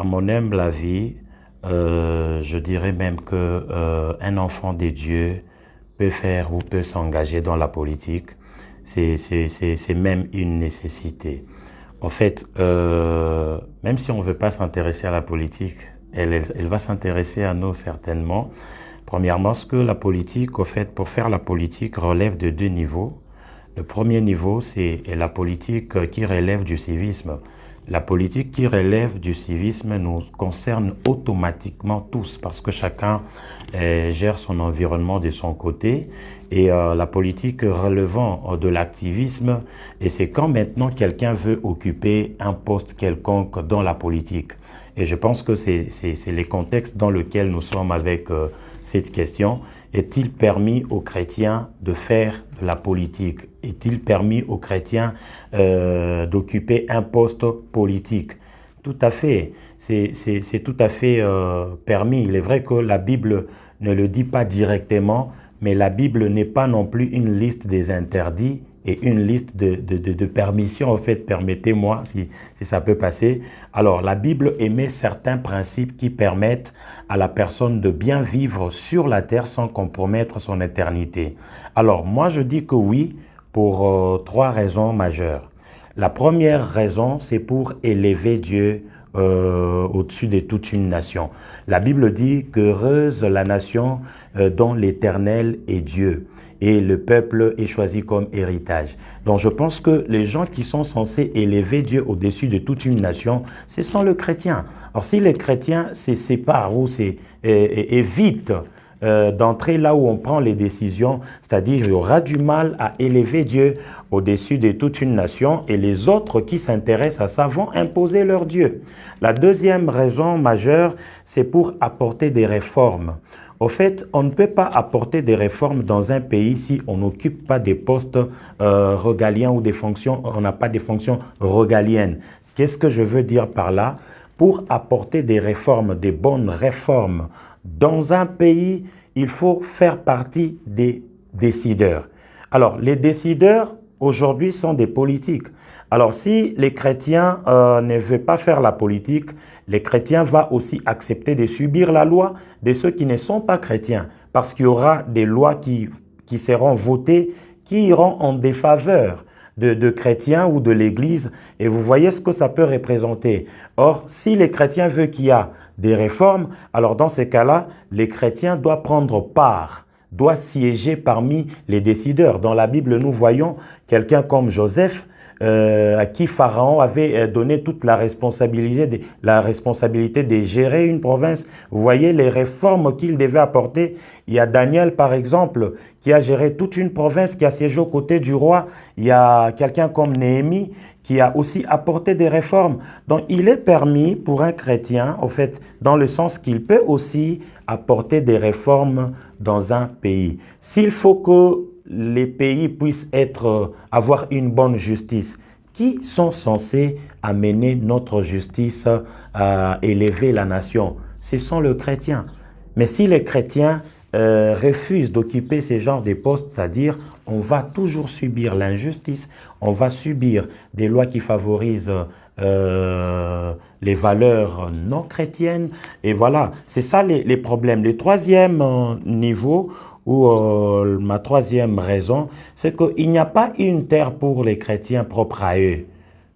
À mon humble avis, je dirais même que un enfant de Dieu peut faire ou peut s'engager dans la politique. C'est même une nécessité. En fait, même si on ne veut pas s'intéresser à la politique, elle va s'intéresser à nous certainement. Premièrement, ce que la politique, au fait, pour faire la politique, relève de deux niveaux. Le premier niveau, c'est la politique qui relève du civisme. La politique qui relève du civisme nous concerne automatiquement tous parce que chacun gère son environnement de son côté et la politique relevant de l'activisme, et c'est quand maintenant quelqu'un veut occuper un poste quelconque dans la politique. Et je pense que c'est les contextes dans lesquels nous sommes avec cette question. Est-il permis aux chrétiens de faire de la politique? Est-il permis aux chrétiens d'occuper un poste politique? Tout à fait, c'est tout à fait permis. Il est vrai que la Bible ne le dit pas directement, mais la Bible n'est pas non plus une liste des interdits et une liste de permissions. En fait, permettez-moi si ça peut passer. Alors, la Bible émet certains principes qui permettent à la personne de bien vivre sur la terre sans compromettre son éternité. Alors, moi, je dis que oui, pour trois raisons majeures. La première raison, c'est pour élever Dieu au-dessus de toute une nation. La Bible dit qu'heureuse la nation dont l'Éternel est Dieu et le peuple est choisi comme héritage. Donc je pense que les gens qui sont censés élever Dieu au-dessus de toute une nation, ce sont les chrétiens. Alors si les chrétiens se séparent ou évitent d'entrer là où on prend les décisions, c'est-à-dire il y aura du mal à élever Dieu au-dessus de toute une nation et les autres qui s'intéressent à ça vont imposer leur Dieu. La deuxième raison majeure, c'est pour apporter des réformes. Au fait, on ne peut pas apporter des réformes dans un pays si on n'occupe pas des postes régaliens ou des fonctions, on n'a pas des fonctions régaliennes. Qu'est-ce que je veux dire par là? Pour apporter des réformes, des bonnes réformes dans un pays, il faut faire partie des décideurs. Alors, les décideurs, aujourd'hui, sont des politiques. Alors, si les chrétiens ne veulent pas faire la politique, les chrétiens vont aussi accepter de subir la loi de ceux qui ne sont pas chrétiens, parce qu'il y aura des lois qui seront votées, qui iront en défaveur de chrétiens ou de l'Église, et vous voyez ce que ça peut représenter. Or, si les chrétiens veulent qu'il y ait des réformes, alors dans ces cas-là, les chrétiens doivent prendre part, doivent siéger parmi les décideurs. Dans la Bible, nous voyons quelqu'un comme Joseph, à qui Pharaon avait donné toute la responsabilité de gérer une province. Vous voyez les réformes qu'il devait apporter. Il y a Daniel, par exemple, qui a géré toute une province, qui a siégé aux côtés du roi. Il y a quelqu'un comme Néhémie, qui a aussi apporté des réformes. Donc, il est permis pour un chrétien, en fait, dans le sens qu'il peut aussi apporter des réformes dans un pays. S'il faut que les pays puissent avoir une bonne justice, qui sont censés amener notre justice à élever la nation? Ce sont les chrétiens. Mais si les chrétiens refusent d'occuper ce genre de postes, c'est-à-dire on va toujours subir l'injustice, on va subir des lois qui favorisent les valeurs non chrétiennes, et voilà, c'est ça les problèmes. Le troisième niveau, ou ma troisième raison, c'est qu'il n'y a pas une terre pour les chrétiens propre à eux.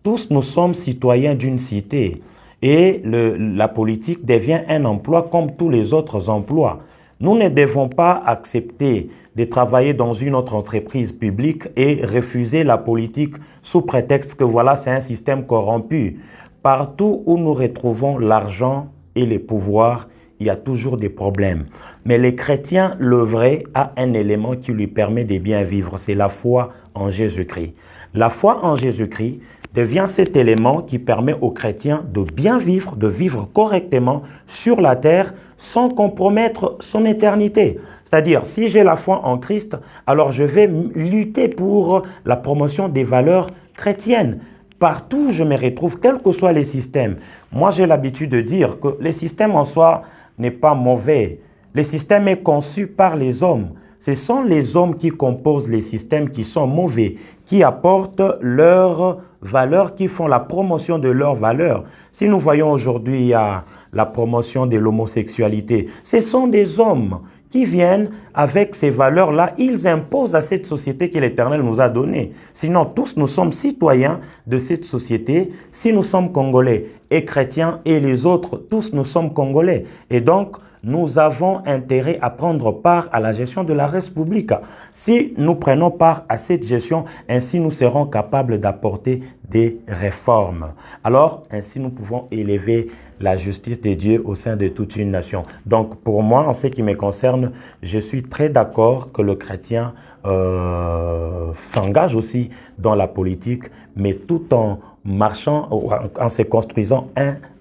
Tous nous sommes citoyens d'une cité et la politique devient un emploi comme tous les autres emplois. Nous ne devons pas accepter de travailler dans une autre entreprise publique et refuser la politique sous prétexte que voilà, c'est un système corrompu. Partout où nous retrouvons l'argent et les pouvoirs, il y a toujours des problèmes. Mais les chrétiens, le vrai, a un élément qui lui permet de bien vivre, c'est la foi en Jésus-Christ. La foi en Jésus-Christ devient cet élément qui permet aux chrétiens de bien vivre, de vivre correctement sur la terre sans compromettre son éternité. C'est-à-dire, si j'ai la foi en Christ, alors je vais lutter pour la promotion des valeurs chrétiennes. Partout où je me retrouve, quels que soient les systèmes. Moi, j'ai l'habitude de dire que les systèmes en soi n'est pas mauvais. Le système est conçu par les hommes. Ce sont les hommes qui composent les systèmes qui sont mauvais, qui apportent leurs valeurs, qui font la promotion de leurs valeurs. Si nous voyons aujourd'hui la promotion de l'homosexualité, ce sont des hommes qui viennent avec ces valeurs-là, ils imposent à cette société que l'Éternel nous a donnée. Sinon, tous nous sommes citoyens de cette société. Si nous sommes Congolais et chrétiens et les autres, tous nous sommes Congolais. Et donc, nous avons intérêt à prendre part à la gestion de la République. Si nous prenons part à cette gestion, ainsi nous serons capables d'apporter des réformes. Alors, ainsi nous pouvons élever la justice de Dieu au sein de toute une nation. Donc, pour moi, en ce qui me concerne, je suis très d'accord que le chrétien s'engage aussi dans la politique, mais tout en marchant, en se construisant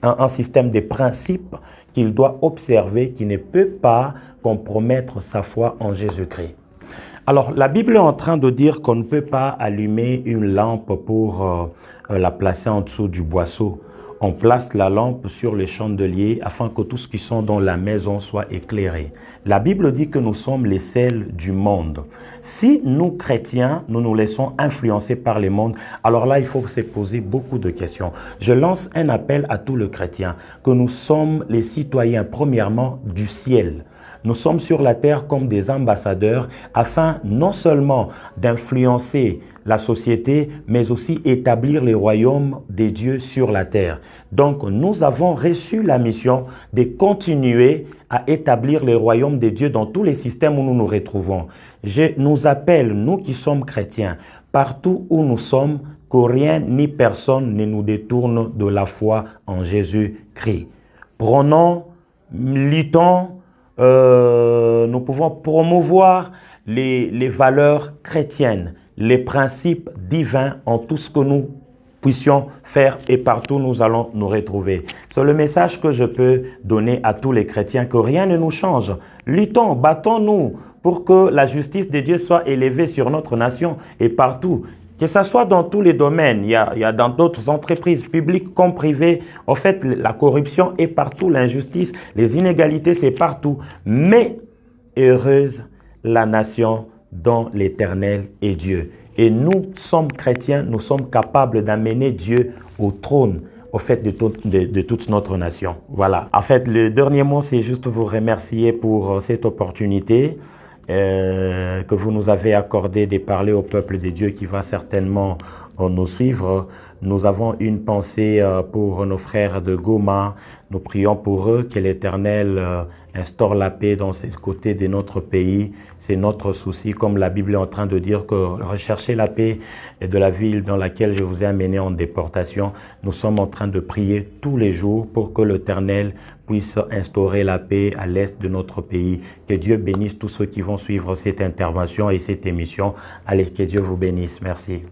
un système de principes qu'il doit observer, qui ne peut pas compromettre sa foi en Jésus-Christ. Alors, la Bible est en train de dire qu'on ne peut pas allumer une lampe pour la placer en dessous du boisseau. On place la lampe sur le chandelier afin que tous qui sont dans la maison soient éclairés. La Bible dit que nous sommes les sels du monde. Si nous, chrétiens, nous nous laissons influencer par le monde, alors là, il faut se poser beaucoup de questions. Je lance un appel à tous les chrétiens, que nous sommes les citoyens, premièrement, du ciel. Nous sommes sur la terre comme des ambassadeurs afin non seulement d'influencer la société, mais aussi établir les royaumes des dieux sur la terre. Donc, nous avons reçu la mission de continuer à établir les royaumes des dieux dans tous les systèmes où nous nous retrouvons. Je nous appelle, nous qui sommes chrétiens, partout où nous sommes, que rien ni personne ne nous détourne de la foi en Jésus-Christ. Prenons, luttons, nous pouvons promouvoir les valeurs chrétiennes, les principes divins en tout ce que nous puissions faire et partout nous allons nous retrouver. C'est le message que je peux donner à tous les chrétiens, que rien ne nous change. Luttons, battons-nous pour que la justice de Dieu soit élevée sur notre nation et partout. Que ce soit dans tous les domaines, il y a dans d'autres entreprises publiques comme privées. En fait, la corruption est partout, l'injustice, les inégalités, c'est partout. Mais heureuse la nation dont l'Éternel est Dieu. Et nous sommes chrétiens, nous sommes capables d'amener Dieu au trône, au fait de toute notre nation. Voilà. En fait, le dernier mot, c'est juste vous remercier pour cette opportunité que vous nous avez accordé de parler au peuple de Dieu qui va certainement nous suivre. Nous avons une pensée pour nos frères de Goma. Nous prions pour eux, que l'Éternel instaure la paix dans ces côtés de notre pays. C'est notre souci, comme la Bible est en train de dire, que rechercher la paix de la ville dans laquelle je vous ai amené en déportation. Nous sommes en train de prier tous les jours pour que l'Éternel puisse instaurer la paix à l'est de notre pays. Que Dieu bénisse tous ceux qui vont suivre cette intervention et cette émission. Allez, que Dieu vous bénisse. Merci.